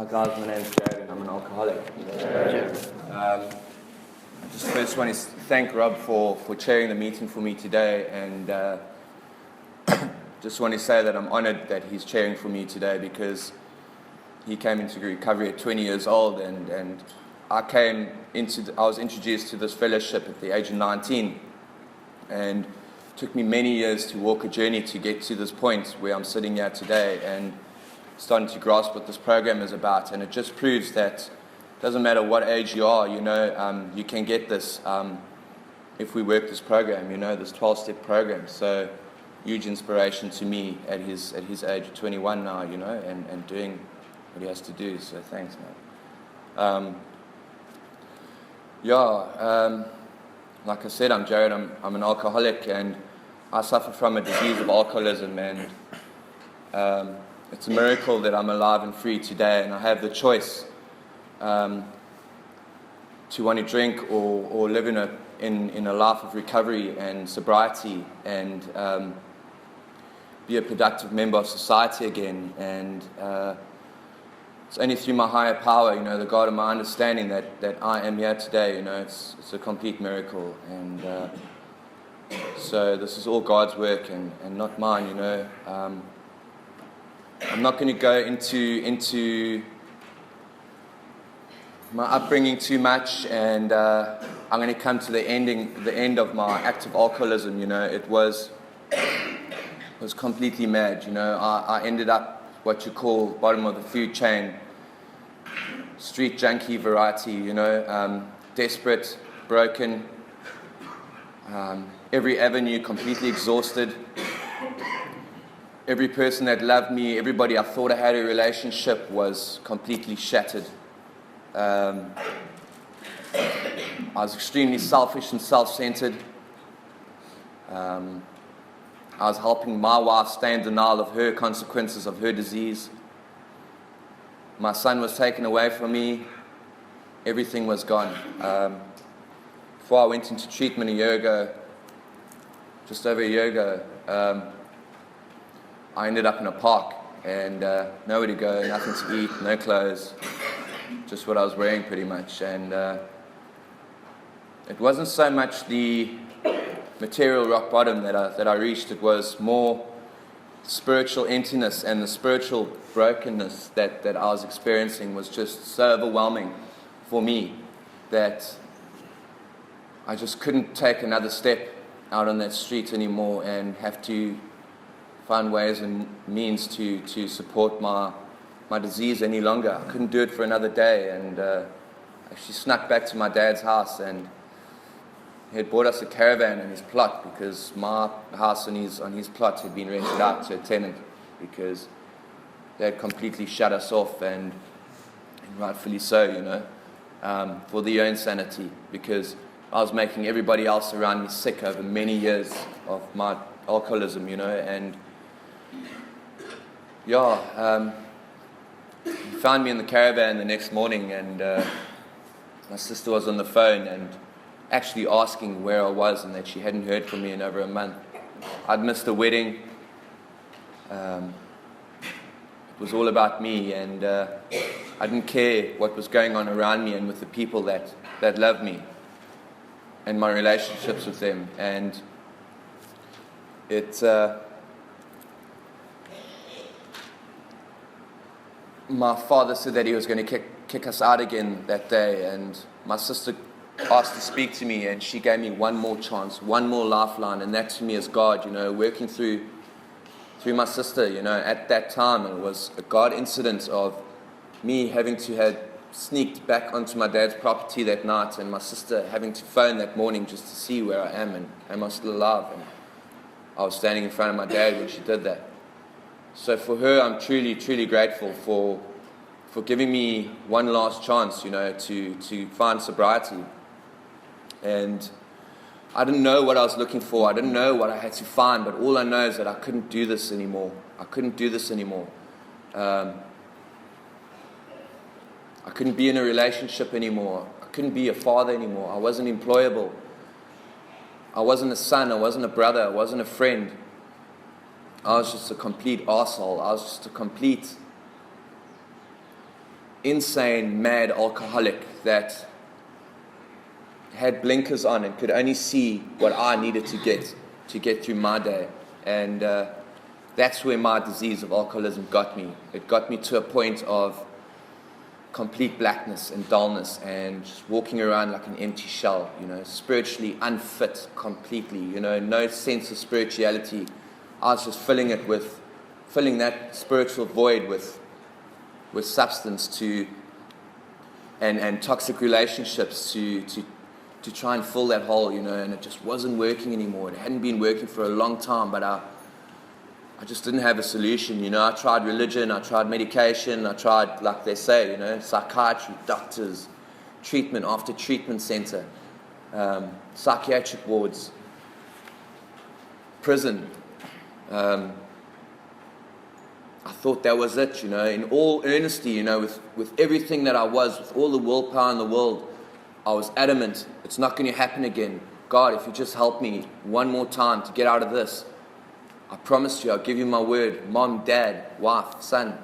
guys, my name's Jared and I'm an alcoholic. I just first want to thank Rob for chairing the meeting for me today, and just want to say that I'm honored that he's chairing for me today, because he came into recovery at 20 years old, and I was introduced to this fellowship at the age of 19, and it took me many years to walk a journey to get to this point where I'm sitting here today and starting to grasp what this program is about. And it just proves that it doesn't matter what age you are, you can get this if we work this program, this 12-step program. So huge inspiration to me at his age of 21 now, and doing what he has to do. So thanks, man. Like I said, I'm Jared. I'm an alcoholic, and I suffer from a disease of alcoholism, and it's a miracle that I'm alive and free today, and I have the choice to want to drink or live in a life of recovery and sobriety, and be a productive member of society again. And it's only through my higher power, the God of my understanding, that I am here today. It's a complete miracle, and so this is all God's work and not mine. I'm not going to go into my upbringing too much, and I'm going to come to the end of my active alcoholism. It was completely mad. I ended up what you call bottom of the food chain, street junkie variety. Desperate, broken, every avenue completely exhausted. Every person that loved me, everybody I thought I had a relationship, was completely shattered. I was extremely selfish and self-centered. I was helping my wife stay in denial of her consequences of her disease. My son was taken away from me. Everything was gone. Before I went into treatment just over a year ago, I ended up in a park, and nowhere to go, nothing to eat, no clothes, just what I was wearing pretty much. And it wasn't so much the material rock bottom that I reached. It was more spiritual emptiness, and the spiritual brokenness that I was experiencing was just so overwhelming for me that I just couldn't take another step out on that street anymore and have to find ways and means to support my disease any longer. I couldn't do it for another day, and I actually snuck back to my dad's house, and he had bought us a caravan in his plot, because my house on his plot had been rented out to a tenant because they had completely shut us off, and rightfully so, for their own sanity, because I was making everybody else around me sick over many years of my alcoholism, and he found me in the caravan the next morning, and my sister was on the phone and actually asking where I was, and that she hadn't heard from me in over a month. I'd missed a wedding. It was all about me, and I didn't care what was going on around me and with the people that loved me and my relationships with them. And my father said that he was going to kick us out again that day, and my sister asked to speak to me, and she gave me one more chance, one more lifeline, and that to me is God, working through my sister, at that time. And it was a God incident of me having to have sneaked back onto my dad's property that night, and my sister having to phone that morning just to see where I am and am I still alive. And I was standing in front of my dad when she did that. So for her, I'm truly, truly grateful for giving me one last chance, to find sobriety. And I didn't know what I was looking for. I didn't know what I had to find, but all I know is that I couldn't do this anymore. I couldn't be in a relationship anymore. I couldn't be a father anymore. I wasn't employable. I wasn't a son. I wasn't a brother. I wasn't a friend. I was just a complete arsehole. I was just a complete insane, mad alcoholic that had blinkers on and could only see what I needed to get through my day. And that's where my disease of alcoholism got me. It got me to a point of complete blackness and dullness and just walking around like an empty shell, spiritually unfit completely, no sense of spirituality. I was just filling that spiritual void with substance and toxic relationships to try and fill that hole, and it just wasn't working anymore. It hadn't been working for a long time, but I just didn't have a solution. I tried religion, I tried medication, I tried, like they say, psychiatry, doctors, treatment after treatment center, psychiatric wards, prison. I thought that was it, in all earnesty, with everything that I was, with all the willpower in the world. I was adamant, it's not going to happen again. God, if you just help me one more time to get out of this, I promise you, I'll give you my word, mom, dad, wife, son,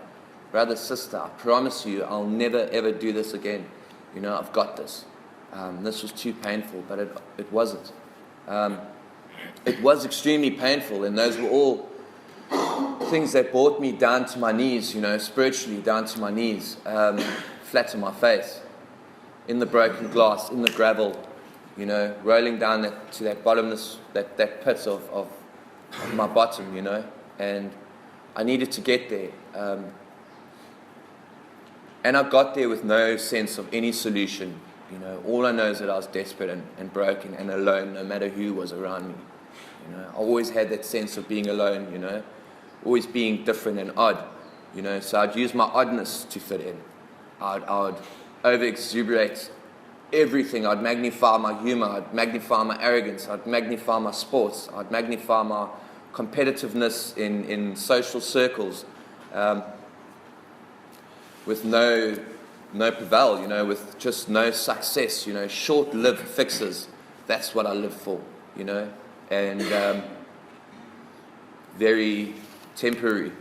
brother, sister, I promise you, I'll never ever do this again. I've got this. This was too painful, but it wasn't. It was extremely painful, and those were all things that brought me down to my knees, spiritually down to my knees, flat on my face, in the broken glass, in the gravel, rolling down to that bottomless, that pit of my bottom, and I needed to get there. And I got there with no sense of any solution. All I know is that I was desperate and broken and alone, no matter who was around me. I always had that sense of being alone, always being different and odd, so I'd use my oddness to fit in. I'd over-exuberate everything. I'd magnify my humor, I'd magnify my arrogance, I'd magnify my sports, I'd magnify my competitiveness in social circles, with no prevail, with just no success, short-lived fixes. That's what I live for, and very temporary,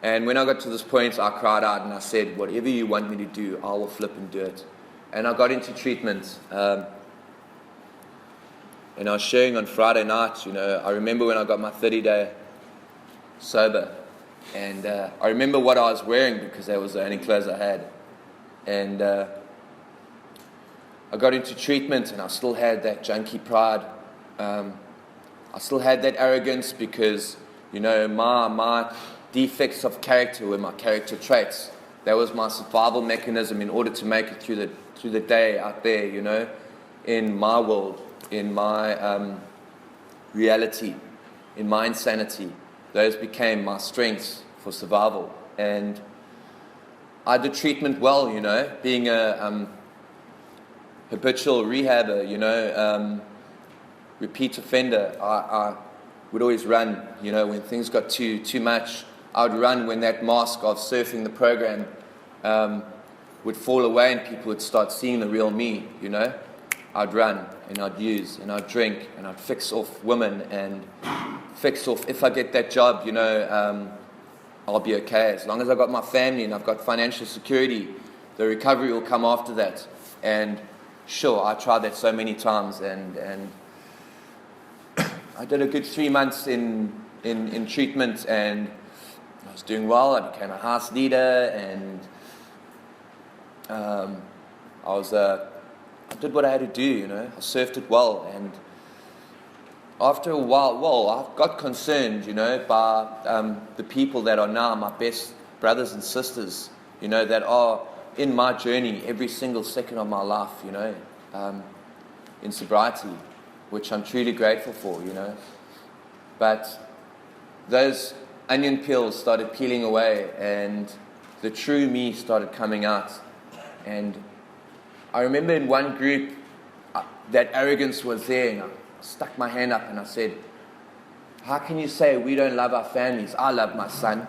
And when I got to this point, I cried out and I said, whatever you want me to do, I will flip and do it. And I got into treatment. And I was sharing on Friday night, I remember when I got my 30-day sober. And I remember what I was wearing because that was the only clothes I had. And I got into treatment and I still had that junkie pride. I still had that arrogance because, my defects of character were my character traits. That was my survival mechanism in order to make it through the day out there, in my world, in my reality, in my insanity. Those became my strengths for survival. And I did treatment well, being a habitual rehabber, repeat offender. I would always run, when things got too much. I would run when that mask of surfing the program would fall away and people would start seeing the real me, I'd run and I'd use and I'd drink and I'd fix off women and fix off, if I get that job, I'll be okay. As long as I've got my family and I've got financial security, the recovery will come after that. And sure, I tried that so many times and I did a good 3 months in treatment and I was doing well. I became a house leader and I did what I had to do, I surfed it well. And after a while, I got concerned, by the people that are now my best brothers and sisters, that are in my journey every single second of my life, in sobriety, which I'm truly grateful for, But those onion peels started peeling away and the true me started coming out. And I remember in one group, that arrogance was there, and I stuck my hand up and I said, how can you say we don't love our families? I love my son.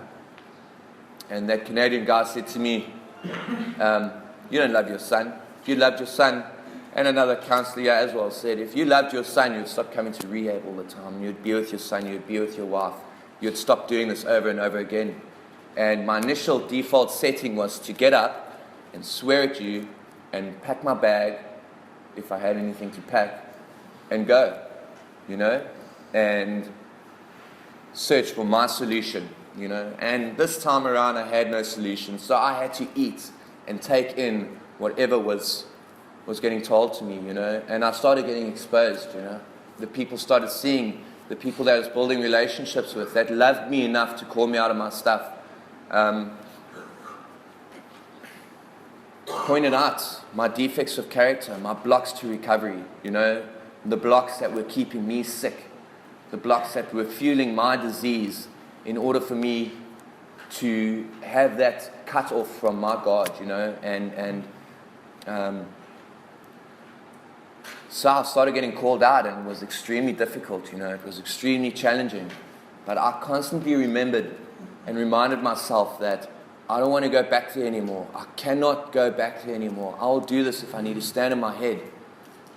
And that Canadian guy said to me, you don't love your son. If you loved your son, and another counselor as well said, if you loved your son, you'd stop coming to rehab all the time. You'd be with your son, you'd be with your wife. You'd stop doing this over and over again. And my initial default setting was to get up and swear at you and pack my bag, if I had anything to pack, and go, and search for my solution, And this time around I had no solution, so I had to eat and take in whatever was getting told to me, And I started getting exposed, The people started seeing, the people that I was building relationships with, that loved me enough to call me out of my stuff, pointed out my defects of character, my blocks to recovery, the blocks that were keeping me sick, the blocks that were fueling my disease in order for me to have that cut off from my God, so I started getting called out, and it was extremely difficult, it was extremely challenging. But I constantly remembered and reminded myself that I don't want to go back there anymore. I cannot go back there anymore. I'll do this if I need to stand on my head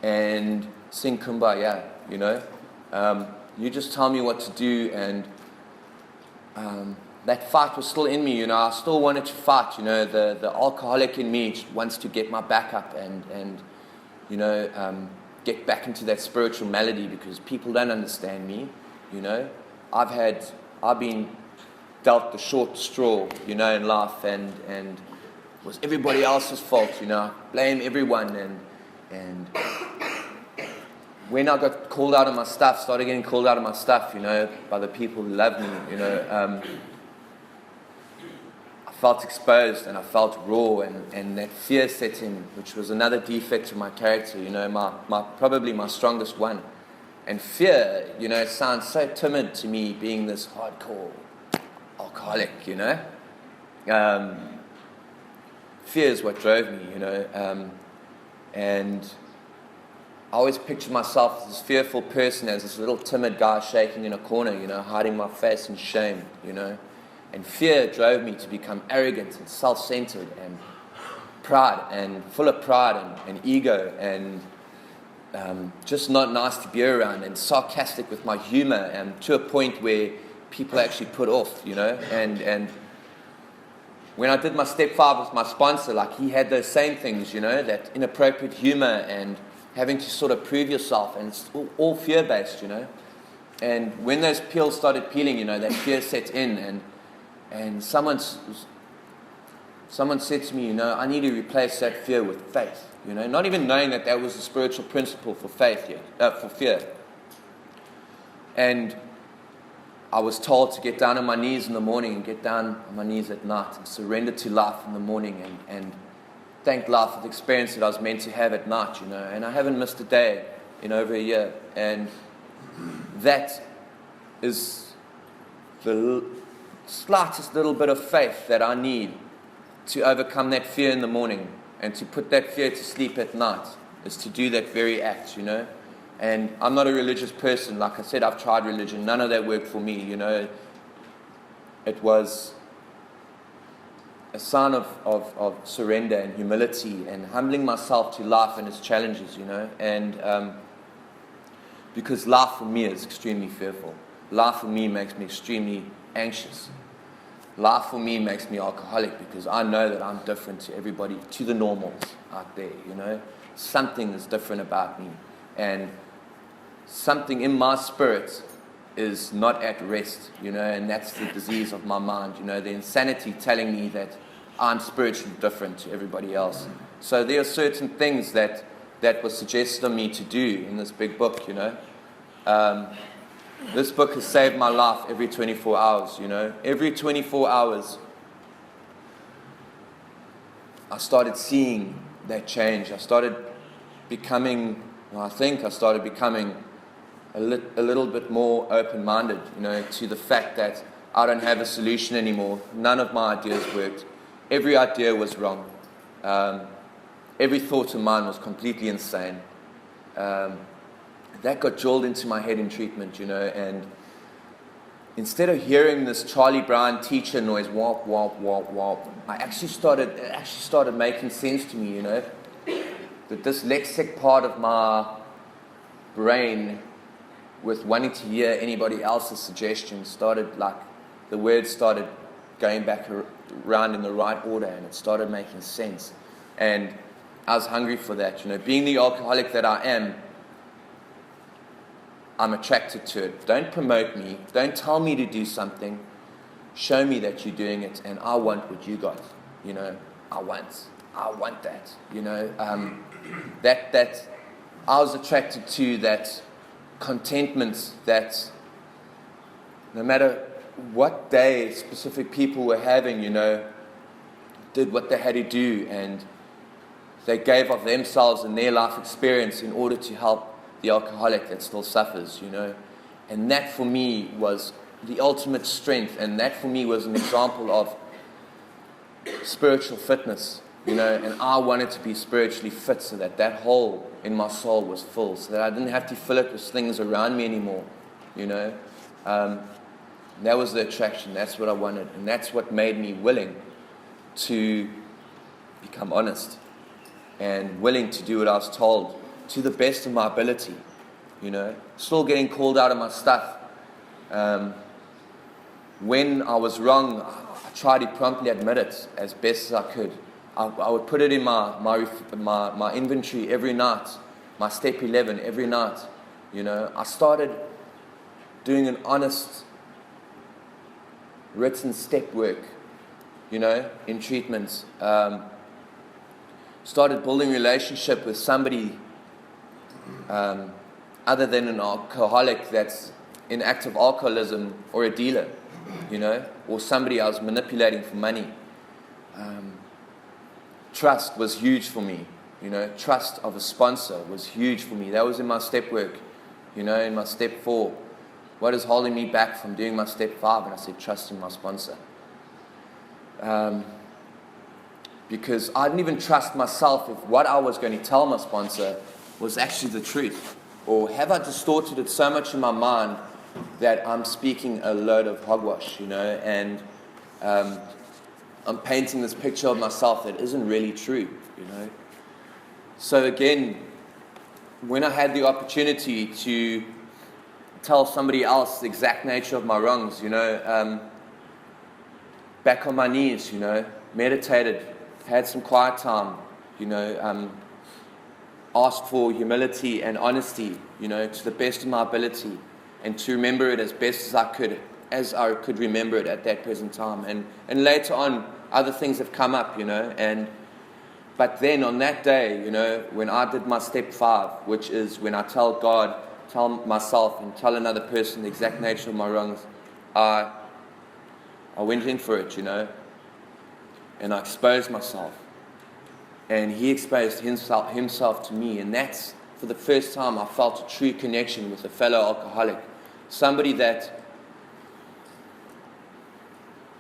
and sing Kumbaya, You just tell me what to do, and that fight was still in me, I still wanted to fight, the alcoholic in me wants to get my back up and get back into that spiritual malady, because people don't understand me, I've been dealt the short straw, in life, and it was everybody else's fault, blame everyone, and when I got called out of my stuff, started getting called out of my stuff, by the people who loved me, I felt exposed and I felt raw, and that fear set in, which was another defect of my character, probably my strongest one. And fear, it sounds so timid to me, being this hardcore alcoholic, Fear is what drove me, and I always pictured myself as this fearful person, as this little timid guy shaking in a corner, hiding my face in shame, And fear drove me to become arrogant and self-centered and pride, and full of pride and ego, and just not nice to be around, and sarcastic with my humor, and to a point where people actually put off, And when I did my step 5 with my sponsor, he had those same things, that inappropriate humor and having to sort of prove yourself, and it's all fear-based, And when those peels started peeling, that fear set in, and someone said to me, I need to replace that fear with faith, not even knowing that was a spiritual principle for faith yet, for fear. And I was told to get down on my knees in the morning and get down on my knees at night and surrender to life in the morning and thank life for the experience that I was meant to have at night, And I haven't missed a day in over a year. And that is the slightest little bit of faith that I need to overcome that fear in the morning and to put that fear to sleep at night, is to do that very act, And I'm not a religious person. Like I said, I've tried religion. None of that worked for me, It was a sign of surrender and humility and humbling myself to life and its challenges, And because life for me is extremely fearful. Life for me makes me extremely anxious. Life for me makes me alcoholic, because I know that I'm different to everybody, to the normals out there, Something is different about me. And something in my spirit is not at rest, and that's the disease of my mind, the insanity telling me that I'm spiritually different to everybody else. So there are certain things that was suggested of me to do in this big book, This book has saved my life every 24 hours, Every 24 hours, I started seeing that change. I started becoming a little bit more open-minded, to the fact that I don't have a solution anymore. None of my ideas worked. Every idea was wrong. Every thought of mine was completely insane. That got drilled into my head in treatment, and instead of hearing this Charlie Brown teacher noise, womp, womp, womp, womp, it actually started making sense to me, The dyslexic part of my brain, with wanting to hear anybody else's suggestions, the words started going back around in the right order, and it started making sense. And I was hungry for that, being the alcoholic that I am. I'm attracted to it. Don't promote me. Don't tell me to do something. Show me that you're doing it, and I want what you got. I want that. That I was attracted to, that contentment, that no matter what day specific people were having, did what they had to do, and they gave of themselves and their life experience in order to help the alcoholic that still suffers, And that for me was the ultimate strength, and that for me was an example of spiritual fitness, and I wanted to be spiritually fit so that that hole in my soul was full, so that I didn't have to fill it with things around me anymore, That was the attraction. That's what I wanted, and that's what made me willing to become honest and willing to do what I was told to the best of my ability, Still getting called out of my stuff. When I was wrong, I tried to promptly admit it as best as I could. I would put it in my inventory every night, my step 11 every night. I started doing an honest written step work, in treatments. Started building a relationship with somebody other than an alcoholic that's in active alcoholism, or a dealer, or somebody I was manipulating for money. Trust was huge for me, Trust of a sponsor was huge for me. That was in my step work, in my step 4. What is holding me back from doing my step 5? And I said, trust in my sponsor. Because I didn't even trust myself if what I was going to tell my sponsor was actually the truth. Or have I distorted it so much in my mind that I'm speaking a load of hogwash, and I'm painting this picture of myself that isn't really true, So again, when I had the opportunity to tell somebody else the exact nature of my wrongs, back on my knees, meditated, had some quiet time, asked for humility and honesty, to the best of my ability, and to remember it as best as I could remember it at that present time. And later on, other things have come up, but then on that day, when I did my step 5, which is when I tell God, tell myself, and tell another person the exact nature of my wrongs, I went in for it, and I exposed myself. And he exposed himself to me, and that's, for the first time, I felt a true connection with a fellow alcoholic. Somebody that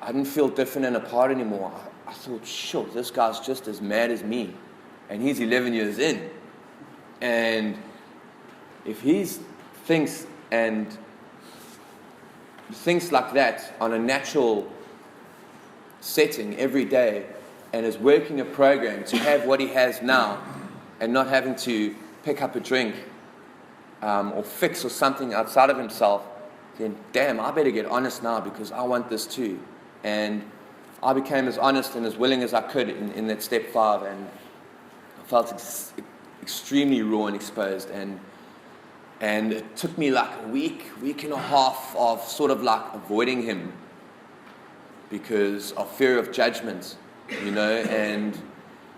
I didn't feel different and apart anymore. I thought, sure, this guy's just as mad as me, and he's 11 years in. And if he thinks like that on a natural setting every day, and is working a program to have what he has now, and not having to pick up a drink or fix or something outside of himself, then damn, I better get honest now, because I want this too. And I became as honest and as willing as I could in that step 5, and I felt extremely raw and exposed, and it took me like a week and a half of sort of like avoiding him because of fear of judgment, and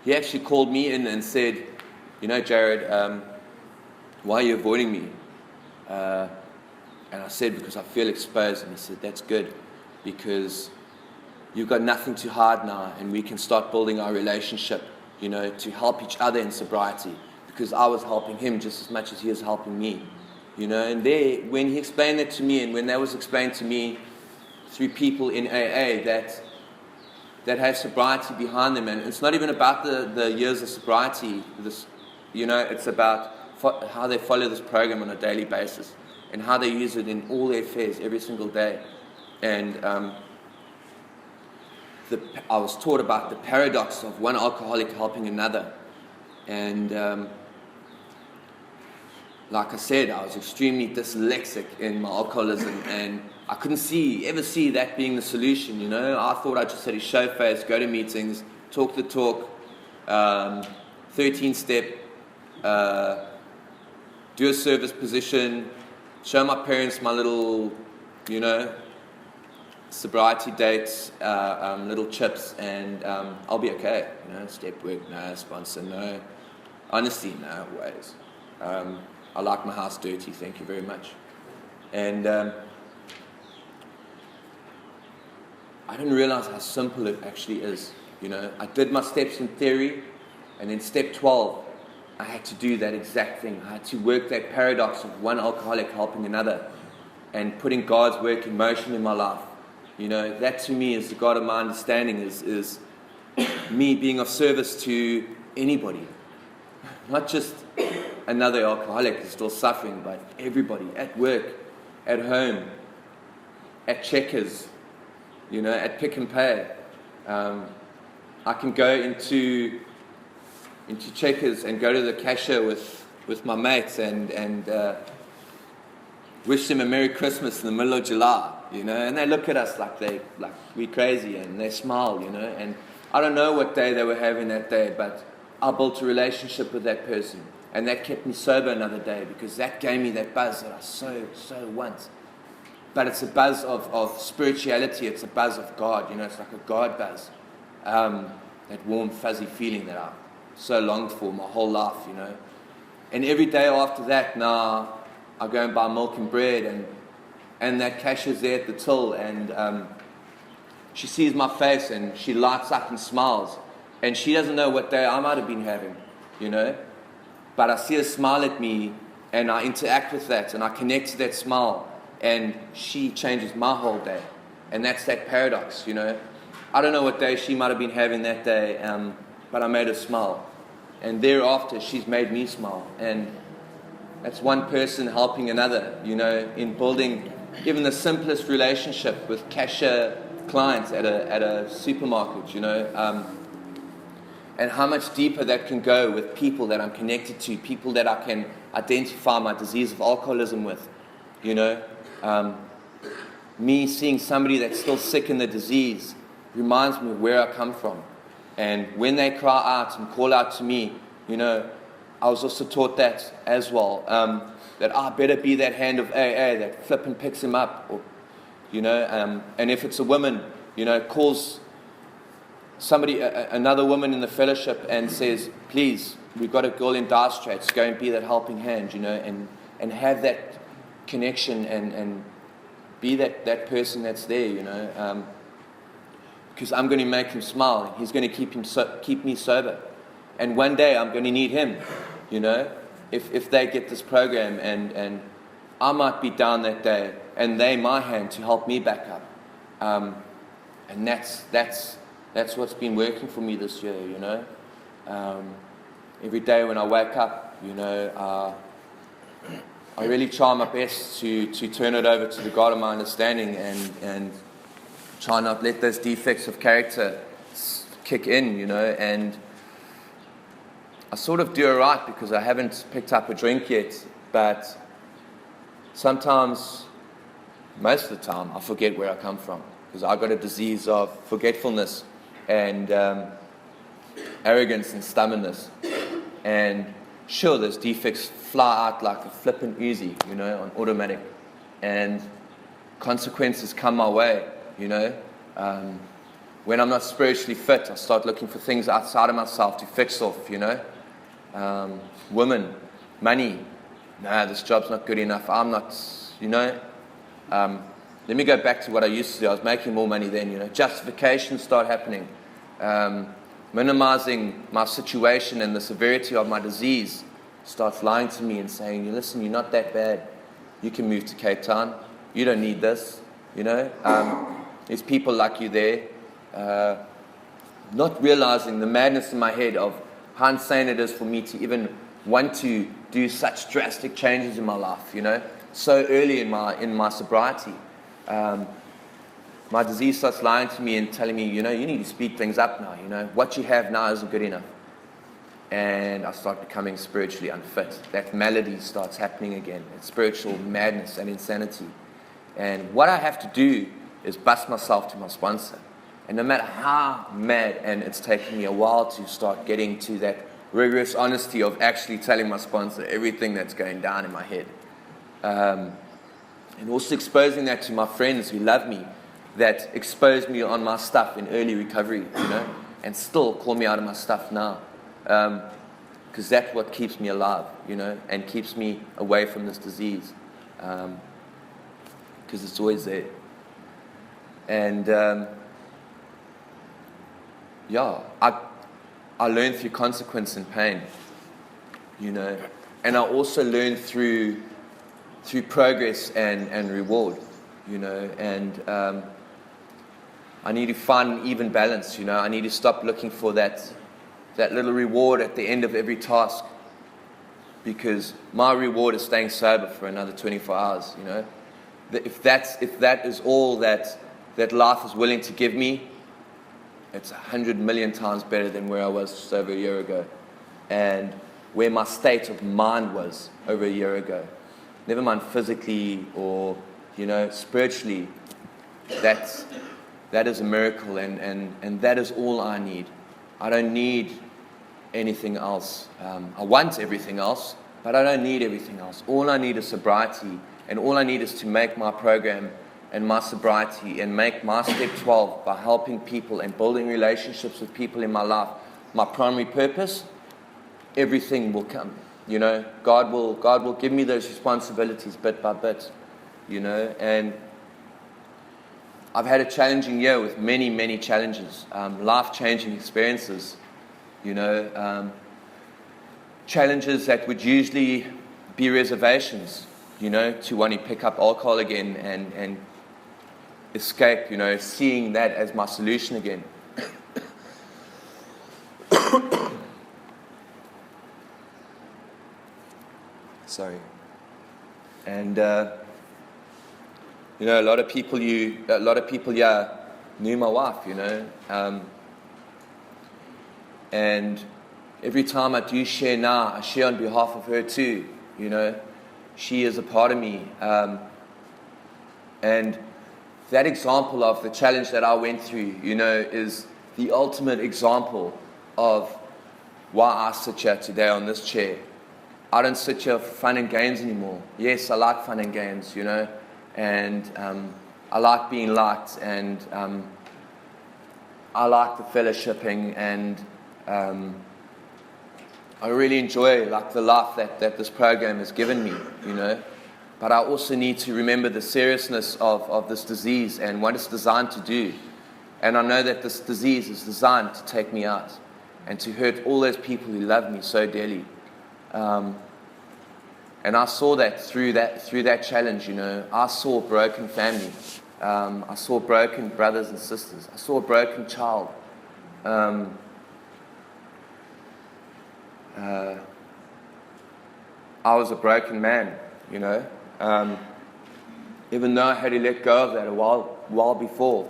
he actually called me in and said, Jared, why are you avoiding me? And I said, because I feel exposed. And he said, that's good, because you've got nothing to hide now, and we can start building our relationship, to help each other in sobriety, because I was helping him just as much as he was helping me, and there, when he explained that to me, and when that was explained to me through people in AA that have sobriety behind them, and it's not even about the years of sobriety, it's about how they follow this program on a daily basis, and how they use it in all their affairs every single day. And I was taught about the paradox of one alcoholic helping another, and like I said, I was extremely dyslexic in my alcoholism, and I couldn't ever see that being the solution, you know. I thought I just had to show face, go to meetings, talk the talk, 13-step, do a service position, show my parents my little, you know, sobriety dates, little chips, and I'll be okay. You know, step work, no. Sponsor, no. Honestly, no ways. I like my house dirty, thank you very much. And I didn't realize how simple it actually is. You know, I did my steps in theory, and then step 12, I had to do that exact thing. I had to work that paradox of one alcoholic helping another, and putting God's work in motion in my life. You know, that to me is the God of my understanding, is me being of service to anybody. Not just another alcoholic who's still suffering, but everybody, at work, at home, at Checkers, you know, at Pick and Pay. I can go into Checkers and go to the cashier with my mates and wish them a Merry Christmas in the middle of July, you know, and they look at us like we're crazy, and they smile, you know, and I don't know what day they were having that day, but I built a relationship with that person, and that kept me sober another day, because that gave me that buzz that I so want. But it's a buzz of spirituality, it's a buzz of God, you know, it's like a God buzz. That warm, fuzzy feeling that I so longed for my whole life, you know. And every day after that, now I go and buy milk and bread, and that cashier's there at the till, and she sees my face and she lights up and smiles, and she doesn't know what day I might have been having, you know. But I see her smile at me, and I interact with that, and I connect to that smile, and she changes my whole day. And that's that paradox, you know. I don't know what day she might have been having that day, but I made her smile. And thereafter, she's made me smile. And that's one person helping another, you know, in building even the simplest relationship with cashier clients at a supermarket, you know. And how much deeper that can go with people that I'm connected to, people that I can identify my disease of alcoholism with, you know. Me seeing somebody that's still sick in the disease reminds me of where I come from. And when they cry out and call out to me, you know, I was also taught that as well, that I better be that hand of AA that flip and picks him up, or, you know, and if it's a woman, you know, calls somebody, another woman in the fellowship, and says, please, we've got a girl in dire straits, go and be that helping hand, you know, and have that connection and be that person that's there, you know, because I'm going to make him smile, and he's going to keep me sober, and one day I'm going to need him, you know, if they get this program, and I might be down that day, and they my hand to help me back up, and that's what's been working for me this year, you know. Every day when I wake up, you know, I really try my best to turn it over to the God of my understanding, and try not let those defects of character kick in, you know. And I sort of do it right because I haven't picked up a drink yet, but sometimes, most of the time, I forget where I come from, because I've got a disease of forgetfulness and arrogance and stubbornness. And sure, those defects fly out like a flippin' Uzi, you know, on automatic, and consequences come my way, you know. When I'm not spiritually fit, I start looking for things outside of myself to fix off, you know. Women, money, nah, this job's not good enough, I'm not, you know. Let me go back to what I used to do. I was making more money then, you know. Justifications start happening. Minimizing my situation and the severity of my disease starts lying to me and saying, listen, you're not that bad. You can move to Cape Town. You don't need this, you know. There's people like you there. Not realizing the madness in my head of how insane it is for me to even want to do such drastic changes in my life, you know. So early in my sobriety. My disease starts lying to me and telling me, you know, you need to speed things up now, you know. What you have now isn't good enough. and I start becoming spiritually unfit. That malady starts happening again. It's spiritual madness and insanity. And what I have to do is bust myself to my sponsor. And no matter how mad, and it's taken me a while to start getting to that rigorous honesty of actually telling my sponsor everything that's going down in my head. And also exposing that to my friends who love me, that exposed me on my stuff in early recovery, and still call me out of my stuff now. Because that's what keeps me alive, and keeps me away from this disease. Because it's always there. And I learned through consequence and pain, and I also learned through progress and reward, and I need to find an even balance, I need to stop looking for that little reward at the end of every task, because my reward is staying sober for another 24 hours, If that is all that life is willing to give me, it's 100 million times better than where I was just over a year ago, and where my state of mind was over a year ago. Never mind physically or, spiritually. That is a miracle, and that is all I need. I don't need anything else. I want everything else, but I don't need everything else. All I need is sobriety, and all I need is to make my program and my sobriety and make my step 12 by helping people and building relationships with people in my life my primary purpose. Everything will come. God will give me those responsibilities bit by bit, and I've had a challenging year with many, many challenges, life-changing experiences, challenges that would usually be reservations, to want to pick up alcohol again and escape, seeing that as my solution again. Sorry. And a lot of people here knew my wife, and every time I do share now, I share on behalf of her too. She is a part of me, and that example of the challenge that I went through, is the ultimate example of why I sit here today on this chair. I don't sit here for fun and games anymore. Yes, I like fun and games, and I like being liked, and I like the fellowshipping, and I really enjoy the life that this program has given me, But I also need to remember the seriousness of this disease and what it's designed to do. And I know that this disease is designed to take me out and to hurt all those people who love me so dearly. And I saw that through that challenge, I saw a broken family. I saw broken brothers and sisters. I saw a broken child. I was a broken man, even though I had to let go of that a while before.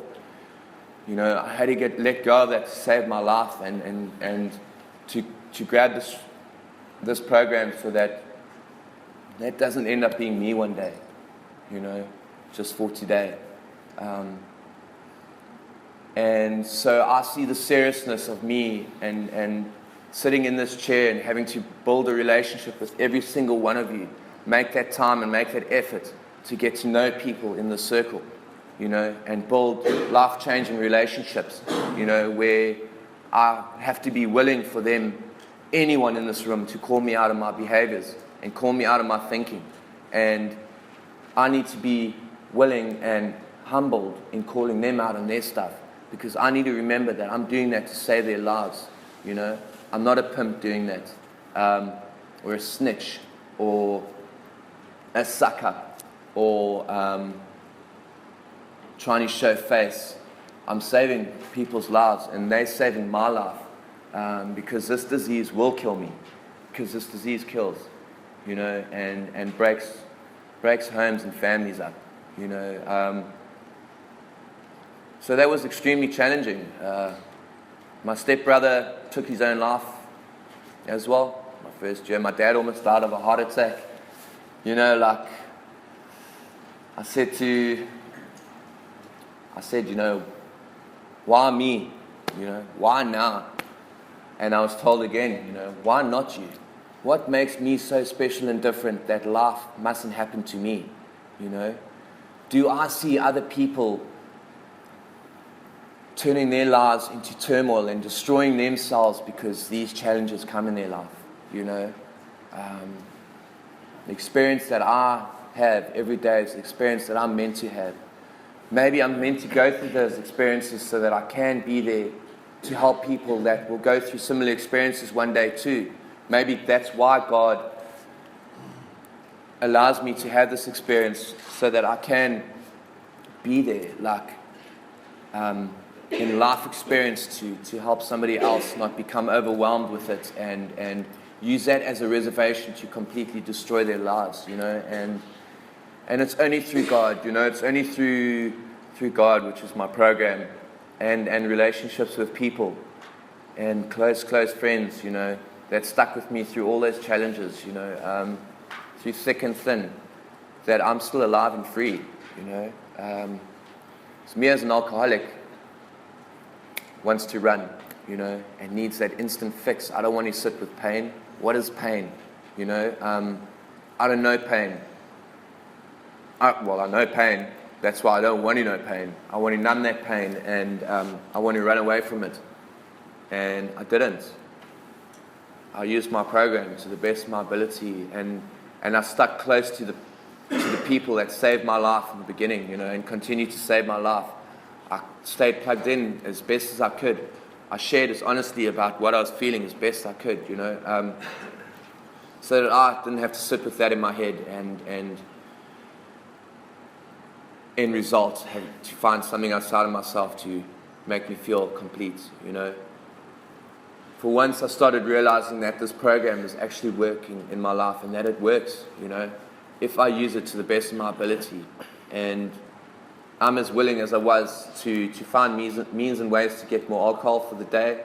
I had to let go of that to save my life and to grab this program so that doesn't end up being me one day, just for today. And so I see the seriousness of me and sitting in this chair and having to build a relationship with every single one of you, make that time and make that effort to get to know people in the circle, and build life-changing relationships, where I have to be willing for anyone in this room, to call me out of my behaviors and call me out of my thinking. And I need to be willing and humbled in calling them out on their stuff, because I need to remember that I'm doing that to save their lives, I'm not a pimp doing that, or a snitch, or a sucker, or trying to show face. I'm saving people's lives, and they're saving my life, because this disease will kill me, because this disease kills, and breaks homes and families up, So that was extremely challenging. My stepbrother took his own life as well. My first year, my dad almost died of a heart attack. You know, like, I said, you know, why me? You know, why now? And I was told again, you know, why not you? What makes me so special and different that life mustn't happen to me? You know, do I see other people turning their lives into turmoil and destroying themselves because these challenges come in their life? You know, the experience that I have every day is the experience that I'm meant to have. Maybe I'm meant to go through those experiences so that I can be there to help people that will go through similar experiences one day too. Maybe that's why God allows me to have this experience, so that I can be there, like in life experience, to help somebody else not become overwhelmed with it and use that as a reservation to completely destroy their lives, you know. And it's only through God, you know. It's only through God, which is my program, and relationships with people and close friends, you know, that stuck with me through all those challenges, you know, through thick and thin, that I'm still alive and free, you know. So me as an alcoholic wants to run, you know, and needs that instant fix. I don't want to sit with pain. What is pain? You know, I don't know pain. I know pain. That's why I don't want to know pain. I want to numb that pain, and I want to run away from it. And I didn't. I used my program to the best of my ability, and I stuck close to the people that saved my life in the beginning, you know, and continue to save my life. I stayed plugged in as best as I could. I shared as honestly about what I was feeling as best I could, you know, so that I didn't have to sit with that in my head and end result had to find something outside of myself to make me feel complete, you know. For once I started realizing that this program is actually working in my life, and that it works, you know, if I use it to the best of my ability. And I'm as willing as I was to find means and ways to get more alcohol for the day.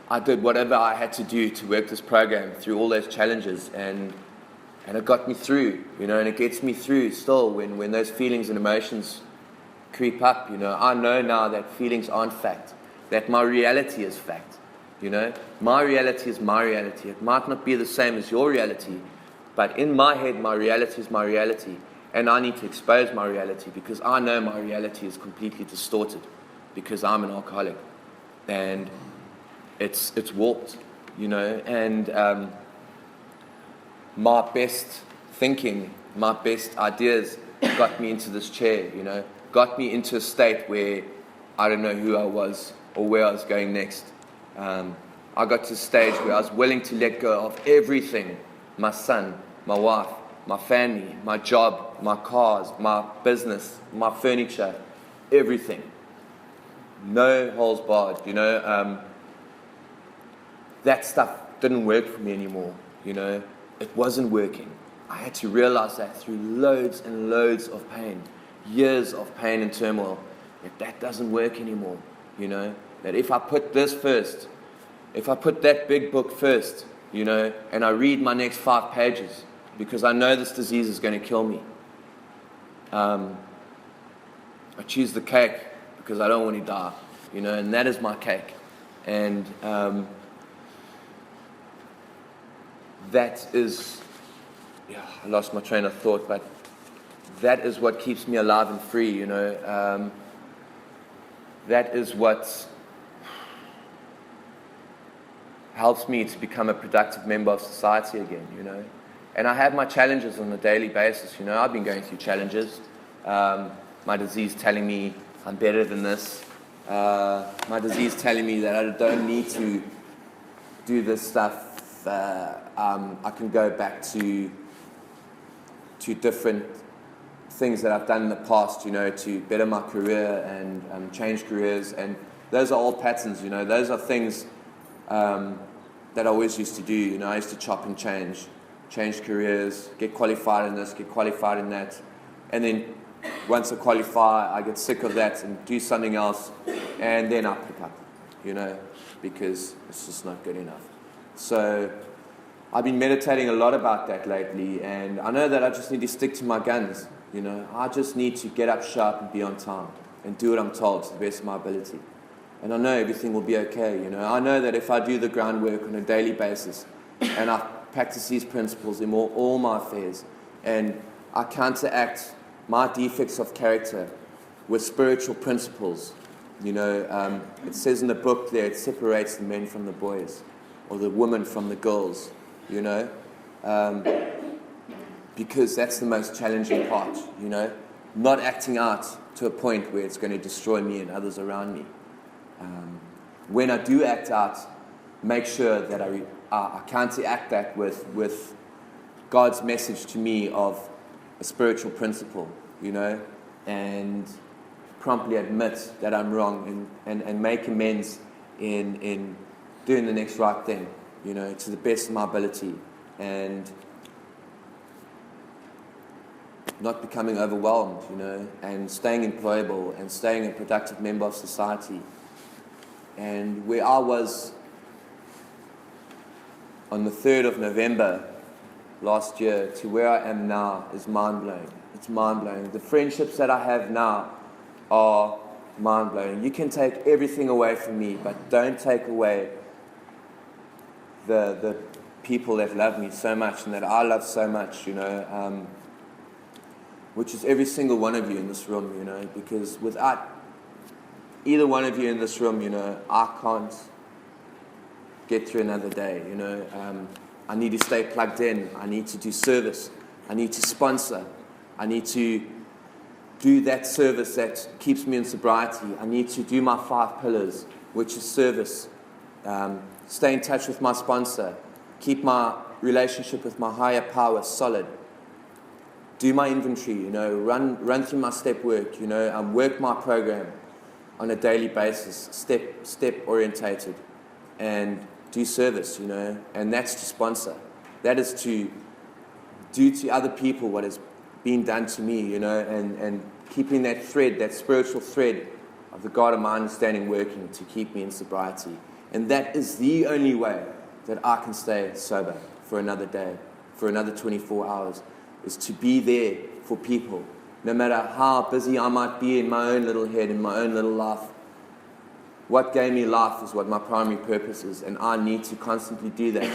I did whatever I had to do to work this program through all those challenges, and it got me through, you know, and it gets me through still when those feelings and emotions creep up, you know. I know now that feelings aren't fact, that my reality is fact, you know. My reality is my reality. It might not be the same as your reality, but in my head, my reality is my reality, and I need to expose my reality, because I know my reality is completely distorted because I'm an alcoholic, and it's warped, you know. And my best thinking, my best ideas got me into this chair, you know, got me into a state where I don't know who I was or where I was going next. I got to a stage where I was willing to let go of everything: my son, my wife, my family, my job, my cars, my business, my furniture, everything. No holds barred, you know. That stuff didn't work for me anymore, you know. It wasn't working. I had to realize that through loads and loads of pain, years of pain and turmoil, that doesn't work anymore, you know. That if I put this first, if I put that big book first, you know, and I read my next 5 pages, because I know this disease is going to kill me. I choose the cake because I don't want to die, you know, and that is my cake. And that is, I lost my train of thought, but that is what keeps me alive and free, you know. That is what helps me to become a productive member of society again, you know. And I have my challenges on a daily basis, you know. I've been going through challenges. My disease telling me I'm better than this. My disease telling me that I don't need to do this stuff. I can go back to different things that I've done in the past, you know, to better my career and change careers. And those are all patterns, you know. Those are things that I always used to do, you know. I used to chop and change careers, get qualified in this, get qualified in that. And then once I qualify, I get sick of that and do something else, and then I pick up. because it's just not good enough. So I've been meditating a lot about that lately, and I know that I just need to stick to my guns. I just need to get up sharp and be on time and do what I'm told to the best of my ability. And I know everything will be okay. I know that if I do the groundwork on a daily basis and I practice these principles in all my affairs, and I counteract my defects of character with spiritual principles, it says in the book there, it separates the men from the boys, or the women from the girls, because that's the most challenging part, not acting out to a point where it's going to destroy me and others around me. When I do act out, make sure that I counteract that with God's message to me of a spiritual principle, and promptly admit that I'm wrong and make amends in doing the next right thing, to the best of my ability, and not becoming overwhelmed, and staying employable and staying a productive member of society. And where I was on the 3rd of November last year to where I am now is mind-blowing. It's mind-blowing. The friendships that I have now are mind-blowing. You can take everything away from me, but don't take away the people that love me so much and that I love so much, which is every single one of you in this room, because without either one of you in this room, I can't get through another day, I need to stay plugged in. I need to do service. I need to sponsor. I need to do that service that keeps me in sobriety. I need to do my 5 pillars, which is service. Stay in touch with my sponsor. Keep my relationship with my higher power solid. Do my inventory, run through my step work, work my program on a daily basis, step orientated, and do service, and that's to sponsor. That is to do to other people what has been done to me, and keeping that thread, that spiritual thread of the God of my understanding working to keep me in sobriety. And that is the only way that I can stay sober for another day, for another 24 hours, is to be there for people. No matter how busy I might be in my own little head, in my own little life, what gave me life is what my primary purpose is, and I need to constantly do that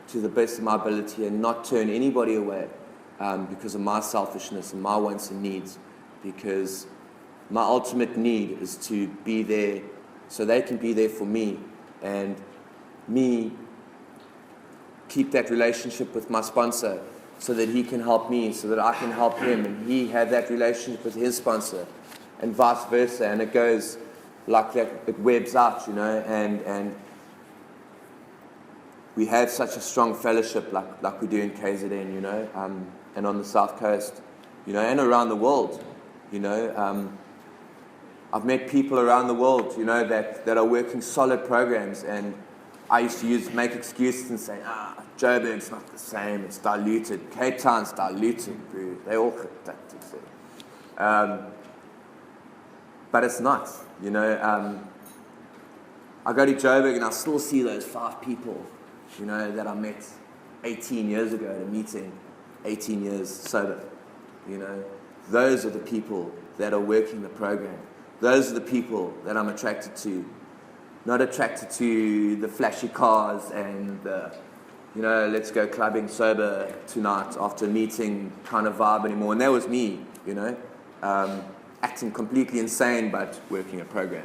to the best of my ability and not turn anybody away because of my selfishness and my wants and needs, because my ultimate need is to be there so they can be there for me, and me keep that relationship with my sponsor so that he can help me, so that I can help him, and he have that relationship with his sponsor, and vice versa, and it goes like that. It webs out, and we have such a strong fellowship like we do in KZN, and on the South Coast, and around the world, I've met people around the world, that are working solid programs, and I used to make excuses and say, Joburg's not the same, it's diluted. Cape Town's diluted, bro. They all that. But it's not, I go to Joburg and I still see those 5 people, that I met 18 years ago at a meeting, 18 years sober. Those are the people that are working the program. Those are the people that I'm attracted to. Not attracted to the flashy cars and the, let's go clubbing sober tonight after a meeting kind of vibe anymore. And that was me, acting completely insane but working a program.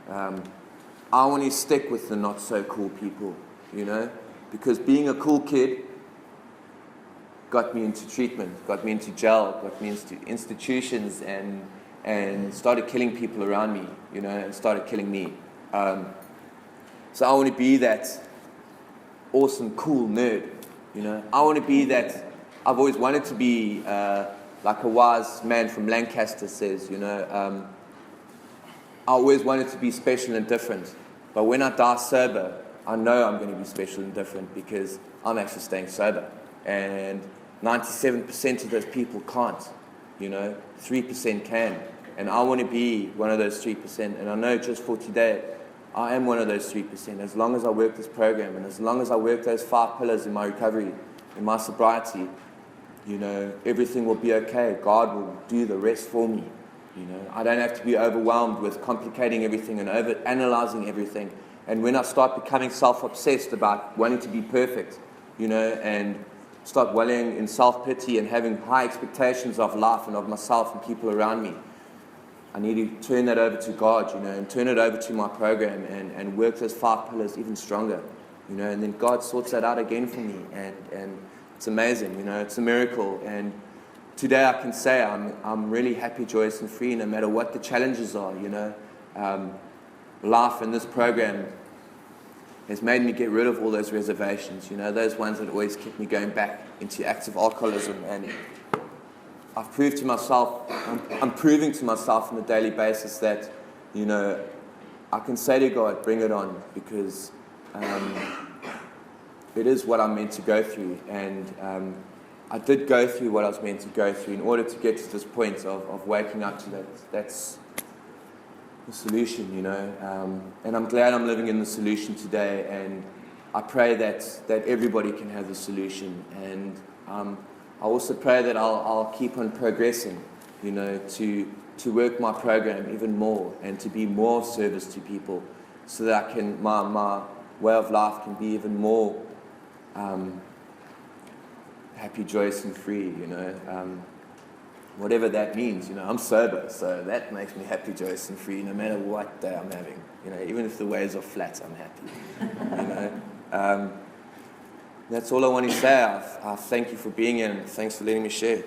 I want to stick with the not so cool people, because being a cool kid got me into treatment, got me into jail, got me into institutions, and started killing people around me, and started killing me. So I want to be that awesome, cool nerd, I want to be that. I've always wanted to be like a wise man from Lancaster says, I always wanted to be special and different. But when I die sober, I know I'm going to be special and different because I'm actually staying sober. And 97% of those people can't, 3% can. And I want to be one of those 3%. And I know just for today, I am one of those 3%. As long as I work this program, and as long as I work those 5 pillars in my recovery, in my sobriety, everything will be okay. God will do the rest for me. I don't have to be overwhelmed with complicating everything and over-analyzing everything. And when I start becoming self-obsessed about wanting to be perfect, and start dwelling in self-pity and having high expectations of life and of myself and people around me, I need to turn that over to God, and turn it over to my program and work those 5 pillars even stronger, and then God sorts that out again for me, and it's amazing, it's a miracle. And today I can say I'm really happy, joyous, and free, no matter what the challenges are. Life in this program has made me get rid of all those reservations, those ones that always kept me going back into active alcoholism. And I've proved to myself, I'm proving to myself on a daily basis that, I can say to God, bring it on, because it is what I'm meant to go through. And I did go through what I was meant to go through in order to get to this point of waking up to that. That's the solution, and I'm glad I'm living in the solution today, and I pray that everybody can have the solution. And I also pray that I'll keep on progressing, to work my program even more and to be more of service to people, so that my way of life can be even more happy, joyous, and free, whatever that means. I'm sober, so that makes me happy, joyous, and free no matter what day I'm having. Even if the waves are flat, I'm happy. That's all I want to say. I thank you for being here, and thanks for letting me share.